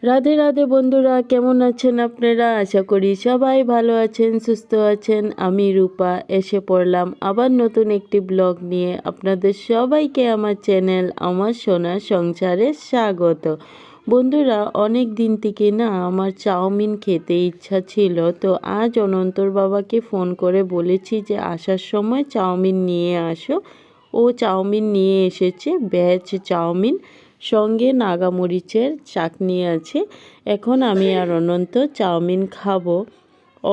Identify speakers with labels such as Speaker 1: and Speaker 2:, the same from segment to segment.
Speaker 1: রাধে রাধে বন্ধুরা, কেমন আছেন আপনারা? আশা করি সবাই ভালো আছেন, সুস্থ আছেন। আমি রূপা এসে পড়লাম আবার নতুন একটি ব্লগ নিয়ে। আপনাদের সবাইকে আমার চ্যানেল আমার সোনা সংসারে স্বাগত। বন্ধুরা, অনেক দিন থেকে না আমার চাউমিন খেতে ইচ্ছা ছিল, তো আজ অনন্তর বাবাকে ফোন করে বলেছি যে আসার সময় চাউমিন নিয়ে আসো। ও চাউমিন নিয়ে এসেছে, ভেজ চাউমিন, সঙ্গে নাগামরিচের চাটনি আছে। এখন আমি আর অনন্ত চাউমিন খাবো।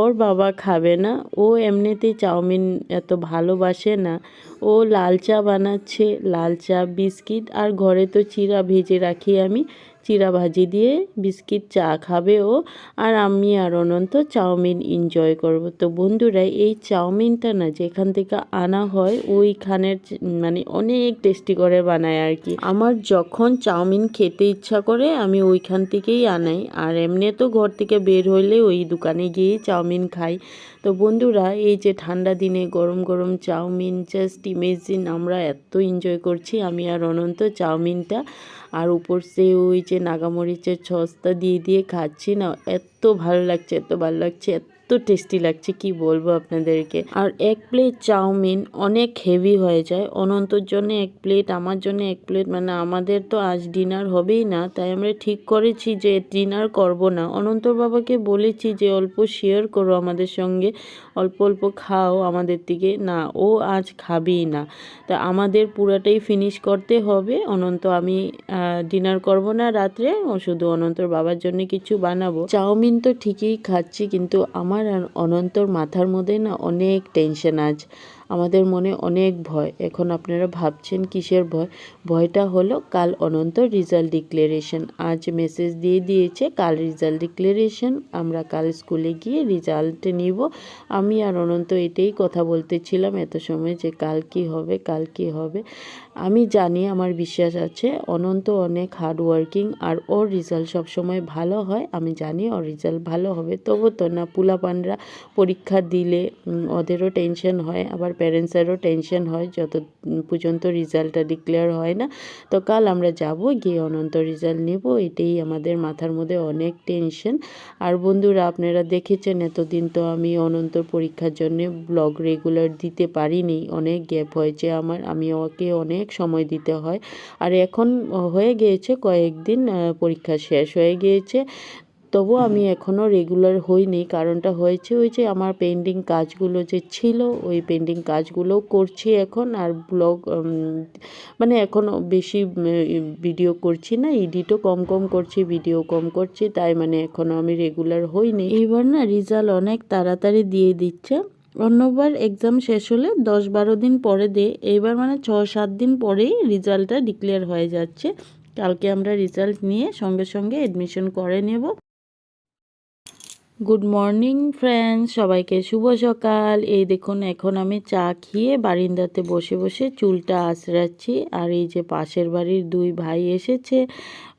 Speaker 1: ওর বাবা খাবে না, ও এমনিতেই চাউমিন এত ভালোবাসে না। ও লাল চা বানাচ্ছে, লাল চা, বিস্কিট, আর ঘরে তো চিড়া ভেজে রাখি আমি, চিড়া ভাজি দিয়ে বিস্কিট চা খাবে ও। আর আমি আর অনন্ত চাউমিন এনজয় করব। তো বন্ধুরা, এই চাউমিনটা না যেখান থেকে আনা হয় ওইখানের মানে অনেক টেস্টি করে বানায় আর কি। আমার যখন চাউমিন খেতে ইচ্ছা করে আমি ওইখান থেকেই আনাই, আর এমনি তো ঘর থেকে বের হইলে ওই দোকানে গিয়েই চাউমিন খাই। তো বন্ধুরা, এই যে ঠান্ডা দিনে গরম গরম চাউমিন, জাস্ট ইমেজিন, আমরা এত এনজয় করছি আমি আর অনন্ত চাউমিনটা। আর উপর সে ওই যে নাগামরিচের সসটা দিয়ে দিয়ে খাচ্ছি না, এত ভালো লাগছে, এত ভালো লাগছে, এত টেস্টি লাগছে, কি বলবো আপনাদেরকে। আর এক প্লেট চাউমিন অনেক হেভি হয়ে যায়। অনন্তর জন্য এক প্লেট, আমার জন্য এক প্লেট, মানে আমাদের তো আজ ডিনার হবেই না, তাই আমরা ঠিক করেছি যে ডিনার করব না। অনন্তর বাবাকে বলেছি যে অল্প শেয়ার করো আমাদের সঙ্গে, অল্প অল্প খাও আমাদের থেকে, না ও আজ খাবেই না। তা আমাদের পুরাটাই ফিনিশ করতে হবে। অনন্ত আমি ডিনার করব না রাত্রে, ও শুধু অনন্তর বাবার জন্য কিছু বানাবো। চাউমিন তো ঠিকই খাচ্ছি, কিন্তু আমার আর অনন্তর মাথার মধ্যে না অনেক টেনশন আজ। আমাদের মনে অনেক ভয়। এখন আপনারা ভাবছেন কিসের ভয়? ভয়টা হলো কাল অনন্তর রেজাল্ট ডিক্লারেশন। আজ মেসেজ দিয়ে দিয়েছে কাল রেজাল্ট ডিক্লারেশন, আমরা কাল স্কুলে গিয়ে রেজাল্ট নিব। আমি আর অনন্ত এটাই কথা বলতেছিলাম এত সময় যে কাল কি হবে, কাল কি হবে। আমি জানি, আমার বিশ্বাস আছে অনন্ত অনেক হার্ড ওয়ার্কিং, আর ওর রেজাল্ট সবসময় ভালো হয়। আমি জানি ওর রেজাল্ট ভালো হবে। তবু তো না, পোলাপানরা পরীক্ষা দিলে ওদেরও টেনশন হয়, আবার প্যারেন্টসেরও টেনশন হয় যত পর্যন্ত রেজাল্টটা ডিক্লেয়ার হয় না। তো কাল আমরা যাব, গিয়ে অনন্ত রেজাল্ট নেব, এটাই আমাদের মাথার মধ্যে অনেক টেনশন। আর বন্ধুরা, আপনারা দেখেছেন এতদিন তো আমি অনন্তর পরীক্ষার জন্য ব্লগ রেগুলার দিতে পারিনি, অনেক গ্যাপ হয়েছে আমার, আমি ওকে অনেক সময় দিতে হয়। আর এখন হয়ে গিয়েছে কয়েকদিন, পরীক্ষা শেষ হয়ে গিয়েছে, তবু আমি এখনও রেগুলার হইনি। কারণটা হয়েছে ওই যে আমার পেন্ডিং কাজগুলো যে ছিল, ওই পেন্ডিং কাজগুলোও করছি এখন। আর ব্লগ মানে এখনও বেশি ভিডিও করছি না, এডিটও কম কম করছি, ভিডিও কম করছি, তাই মানে এখনও আমি রেগুলার হইনি। এইবার না রেজাল্ট অনেক তাড়াতাড়ি দিয়ে দিচ্ছে। অন্যবার এক্সাম শেষ হলে 10-12 দিন পরে দেয়, এইবার মানে 6-7 দিন পরেই রেজাল্টটা ডিক্লেয়ার হয়ে যাচ্ছে। কালকে আমরা রেজাল্ট নিয়ে সঙ্গে সঙ্গে অ্যাডমিশন করে নেব। গুড মর্নিং ফ্রেন্ডস, সবাইকে শুভ সকাল। এই দেখুন, এখন আমি চা খেয়ে বারিন্দাতে বসে বসে চুলটা আঁচড়াচ্ছি। আর এই যে পাশের বাড়ির দুই ভাই এসেছে,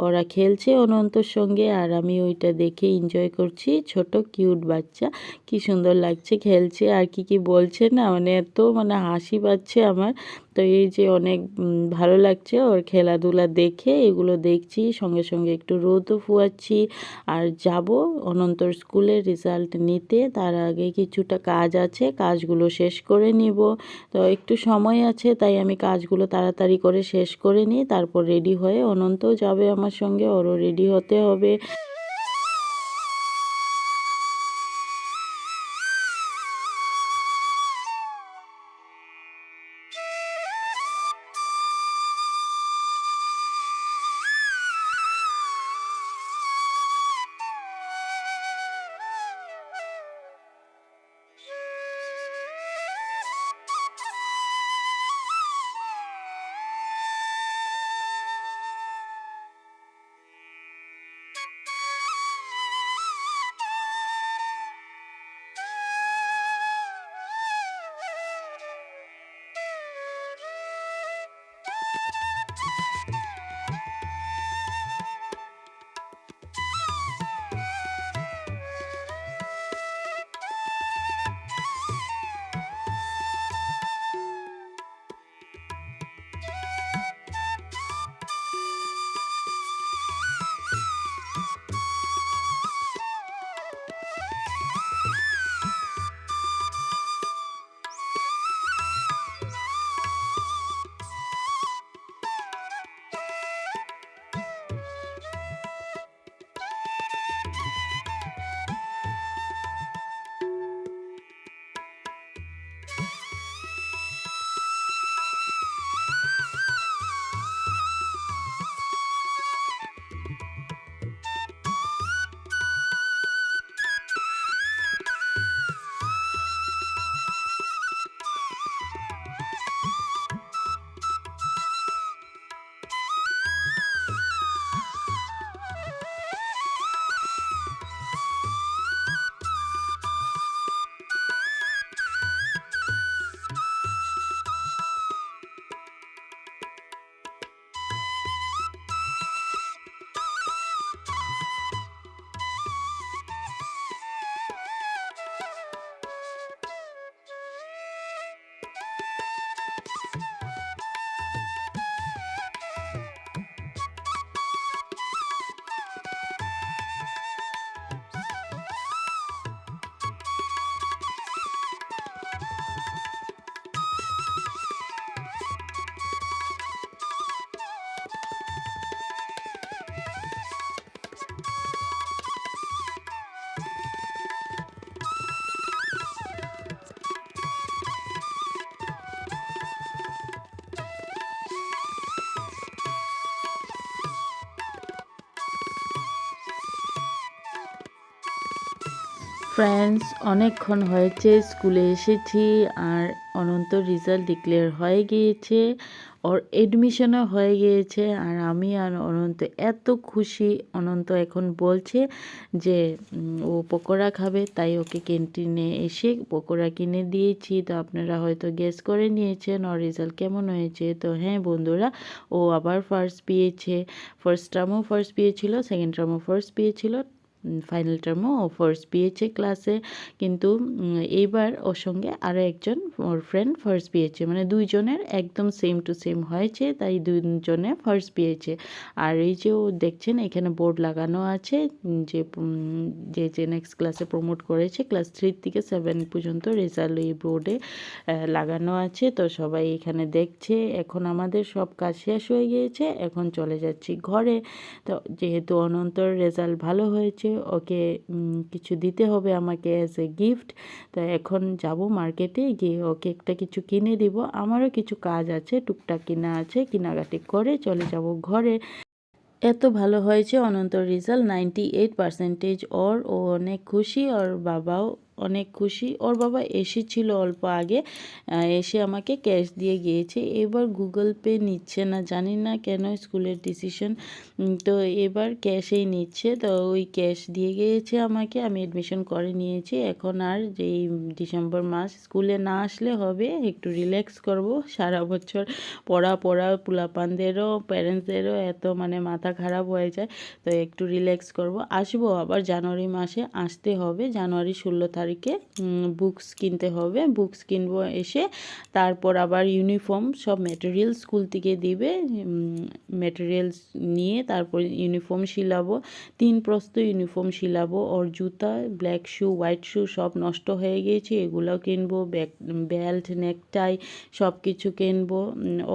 Speaker 1: ওরা খেলছে অনন্তর সঙ্গে, আর আমি ওইটা দেখে এনজয় করছি। ছোট কিউট বাচ্চা, কি সুন্দর লাগছে খেলছে, আর কি কি বলছে না, মানে এত মানে হাসি পাচ্ছে আমার। তো এই যে অনেক ভালো লাগছে ওর খেলাধুলা দেখে, এগুলো দেখছি, সঙ্গে সঙ্গে একটু রোদও ফুয়াচ্ছি। আর যাব অনন্তর স্কুলের রেজাল্ট নিতে, তার আগে কিছুটা কাজ আছে, কাজগুলো শেষ করে নিব। তো একটু সময় আছে, তাই আমি কাজগুলো তাড়াতাড়ি করে শেষ করে নিই, তারপর রেডি হয়ে অনন্তও যাবে আমার সঙ্গে, ওরও রেডি হতে হবে। ফ্রেন্ডস, অনেকক্ষণ হয়েছে স্কুলে এসেছি আর অনন্ত রেজাল্ট ডিক্লেয়ার হয়ে গিয়েছে, ওর এডমিশনও হয়ে গিয়েছে। আর আমি আর অনন্ত এত খুশি। অনন্ত এখন বলছে যে ও পকোড়া খাবে, তাই ওকে ক্যান্টিনে এসে পকোড়া কিনে দিয়েছি। তো আপনারা হয়তো গেস করে নিয়েছেন ওর রেজাল্ট কেমন হয়েছে। তো হ্যাঁ বন্ধুরা, ও আবার ফার্স্ট পেয়েছে। ফার্স্ট টার্মও ফার্স্ট পেয়েছিল, সেকেন্ড টার্মও ফার্স্ট পেয়েছিল, ফাইনাল টার্মও ও ফার্স্ট পেয়েছে ক্লাসে। কিন্তু এইবার ওর সঙ্গে আরও একজন ওর ফ্রেন্ড ফার্স্ট পেয়েছে, মানে দুইজনের একদম সেম টু সেম হয়েছে, তাই দুজনে ফার্স্ট পেয়েছে। আর এই যে ও দেখছেন এখানে বোর্ড লাগানো আছে, যে নেক্সট ক্লাসে প্রমোট করেছে, ক্লাস 3 থেকে 7 পর্যন্ত রেজাল্ট এই বোর্ডে লাগানো আছে। তো সবাই এখানে দেখছে। এখন আমাদের সব কাজ শেষ হয়ে গিয়েছে, এখন চলে যাচ্ছি ঘরে। তো যেহেতু অনন্তর রেজাল্ট ভালো হয়েছে, ওকে কিছু দিতে হবে আমাকে অ্যাজ এ গিফট। তো এখন যাব মার্কেটে গিয়ে ওকে একটা কিছু কিনে দিব। আমারও কিছু কাজ আছে, টুকটাক কিনা আছে, কেনাকাটি করে চলে যাব ঘরে। এত ভালো হয়েছে অনন্তর রেজাল্ট, 98% ওর। ও অনেক খুশি, ওর বাবাও অনেক খুশি। ওর বাবা এসেছিল অল্প আগে, এসে আমাকে ক্যাশ দিয়ে গিয়েছে। এবার গুগল পে নিচ্ছে না, জানি না কেন, স্কুলের ডিসিশন। তো এবার ক্যাশেই নিচ্ছে। তো ওই ক্যাশ দিয়ে গিয়েছে আমাকে, আমি অ্যাডমিশন করে নিয়েছি। এখন আর যেই ডিসেম্বর মাস স্কুলে না আসলে হবে, একটু রিল্যাক্স করব। সারা বছর পড়া পোলাপানদেরও প্যারেন্টসদেরও এত মানে মাথা খারাপ হয়ে যায়। তো একটু রিল্যাক্স করব। আসবো আবার জানুয়ারি মাসে, আসতে হবে জানুয়ারি 16 তারিখে। বুকস কিনতে হবে, বুকস কিনবো এসে। তারপর আবার ইউনিফর্ম সব ম্যাটেরিয়াল স্কুল থেকে দিবে, ম্যাটেরিয়ালস নিয়ে তারপর ইউনিফর্ম শিলাবো। 3 প্রস্ত ইউনিফর্ম শিলাবো। ওর জুতা, ব্ল্যাক শু, হোয়াইট শু সব নষ্ট হয়ে গিয়েছে, এগুলোও কিনবো। বেল্ট, নেকটাই সব কিছু কিনবো।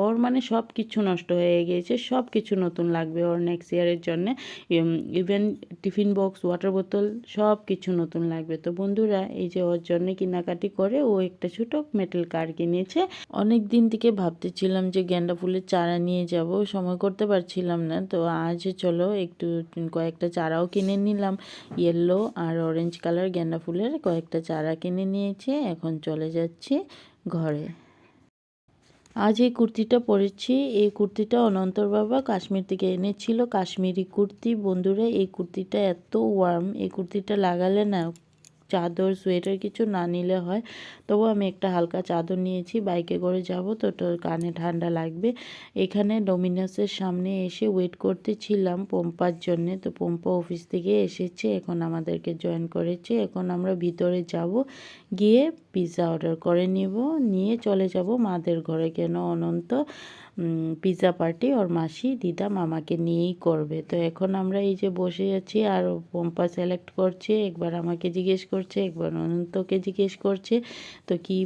Speaker 1: ওর মানে সব কিছু নষ্ট হয়ে গিয়েছে, সব কিছু নতুন লাগবে ওর নেক্সট ইয়ারের জন্যে। ইভেন টিফিন বক্স, ওয়াটার বোতল সব কিছু নতুন লাগবে। তো বন্ধুরা, এই যে ওর জন্য কেনাকাটি করে ও একটা ছোটো মেটাল কার কিনেছে। অনেক দিন থেকে ভাবতেছিলাম যে গেন্দা ফুলের চারা নিয়ে যাব, সময় করতে পারছিলাম না। তো আজ চলো একটু কয়েকটা চারাও কিনে নিলাম। ইয়েলো আর অরেঞ্জ কালার গেন্দা ফুলের কয়েকটা চারা কিনে নিয়েছে। এখন চলে যাচ্ছি ঘরে। আজ এই কুর্তিটা পরেছি, এই কুর্তিটা অনন্তর বাবা কাশ্মীর থেকে এনেছিল, কাশ্মীরি কুর্তি। বন্ধুরা, এই কুর্তিটা এত ওয়ার্ম, এই কুর্তিটা লাগালে না চাদর সোয়েটার কিছু না নিলে হয়। তবু আমি একটা হালকা চাদর নিয়েছি, বাইকে করে যাব তো, কানে ঠান্ডা লাগবে। এখানে ডোমিনোসের সামনে এসে ওয়েট করতেছিলাম পম্পার জন্যে। তো পম্পা অফিস থেকে এসেছে, এখন আমাদেরকে জয়েন করেছে। এখন আমরা ভিতরে যাব, গিয়ে পিৎজা অর্ডার করে নিয়ে চলে যাব মাদের ঘরে। কেন অনন্ত পিৎজা পার্টি ওর মাসি, দিদা, মামাকে নিয়েই করবে। তো এখন আমরা এই যে বসে আছি, আর পম্পা সিলেক্ট করছে, একবার আমাকে জিজ্ঞেস করছে, একবার অনন্তকে জিজ্ঞেস করছে। তো কি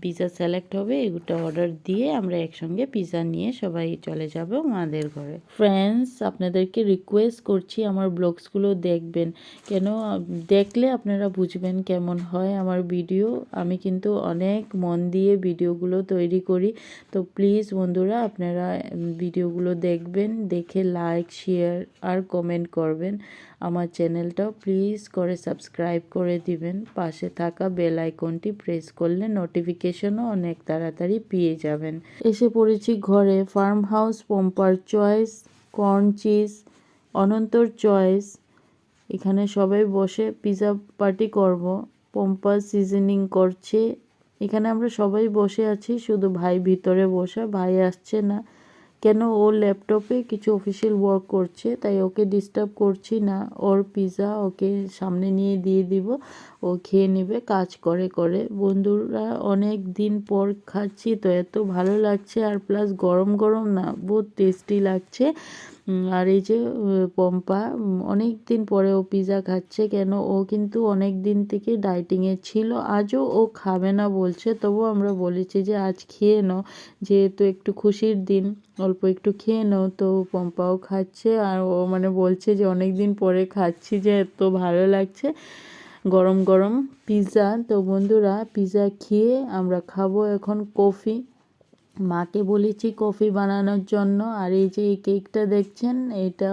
Speaker 1: পিৎজা সিলেক্ট হবে, এগুলো অর্ডার দিয়ে আমরা একসঙ্গে পিৎজা নিয়ে সবাই চলে যাব মাদের ঘরে। ফ্রেন্ডস, আপনাদেরকে রিকোয়েস্ট করছি আমার ব্লগসগুলো দেখবেন। কেন দেখলে আপনারা বুঝবেন কেমন হয় আমার ভিডিও। আমি কিন্তু অনেক মন দিয়ে ভিডিওগুলো তৈরি করি। তো প্লিজ বন্ধুরা, আপনারা ভিডিওগুলো দেখবেন, দেখে লাইক, শেয়ার আর কমেন্ট করবেন। আমার চ্যানেলটাও প্লিজ করে সাবস্ক্রাইব করে দিবেন। পাশে থাকা বেল আইকনটি প্রেস করলে নোটিফিকেশনও অনেক তাড়াতাড়ি পেয়ে যাবেন। এসে পড়েছি ঘরে। ফার্ম হাউস, পম্পার চয়েস, কর্ন চিজ, অনন্তর চয়েস। এখানে সবাই বসে পিৎজা পার্টি করব। পম্পা সিজনিং করছে। এখানে আমরা সবাই বসে আছি, শুধু ভাই ভিতরে বসা, ভাই আসছে না। কেন, ও ল্যাপটপে কিছু অফিসিয়াল ওয়ার্ক করছে, তাই ওকে ডিস্টার্ব করছি না। ওর পিৎজা ওকে সামনে নিয়ে দিয়ে দিব, ও খেয়ে নেবে কাজ করে করে। বন্ধুরা, অনেক দিন পর খাচ্ছি, তো এত ভালো লাগছে, আর প্লাস গরম গরম না, বহুত টেস্টি লাগছে। আর এই যে পম্পা অনেক দিন পরে ও পিৎজা খাচ্ছে। কেন, ও কিন্তু অনেক দিন থেকে ডায়েটিংয়ে ছিল, আজও ও খাবে না বলছে। তবু আমরা বলেছি যে আজ খেয়ে নাও, যেহেতু একটু খুশির দিন, অল্প একটু খেয়ে নাও। তো পম্পাও খাচ্ছে, আর ও মানে বলছে যে অনেক দিন পরে খাচ্ছি, যে এত ভালো লাগছে গরম গরম পিৎজা। তো বন্ধুরা, পিৎজা খেয়ে আমরা খাবো এখন কফি। মাকে বলেছি কফি বানানোর জন্য। আর এই যে এই কেকটা দেখছেন, এটা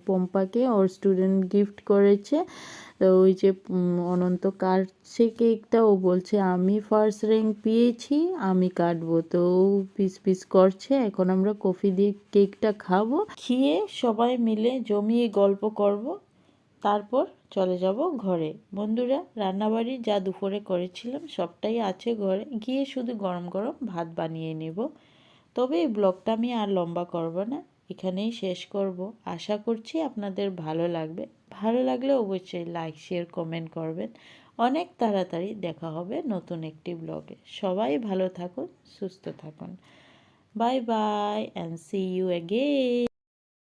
Speaker 1: পম্পাকে ওর স্টুডেন্ট গিফট করেছে। তো ওই যে অনন্ত কাটছে কেকটা, ও বলছে আমি ফার্স্ট র্যাঙ্ক পেয়েছি, আমি কাটবো। তো ও পিস পিস করছে। এখন আমরা কফি দিয়ে কেকটা খাবো, খেয়ে সবাই মিলে জমিয়ে গল্প করব, তারপর চলে যাব ঘরে। বন্ধুরা, রান্নাবাড়ি যা দুপুরে করেছিলাম সবটাই আছে ঘরে, গিয়ে শুধু গরম গরম ভাত বানিয়ে নেব। তবে এই ব্লগটা আমি আর লম্বা করব না, এখানেই শেষ করব। আশা করছি আপনাদের ভালো লাগবে। ভালো লাগলে অবশ্যই লাইক শেয়ার কমেন্ট করবেন। অনেক তাড়াতাড়ি দেখা হবে নতুন একটি ব্লগে। সবাই ভালো থাকুন, সুস্থ থাকুন। Bye bye and see you again.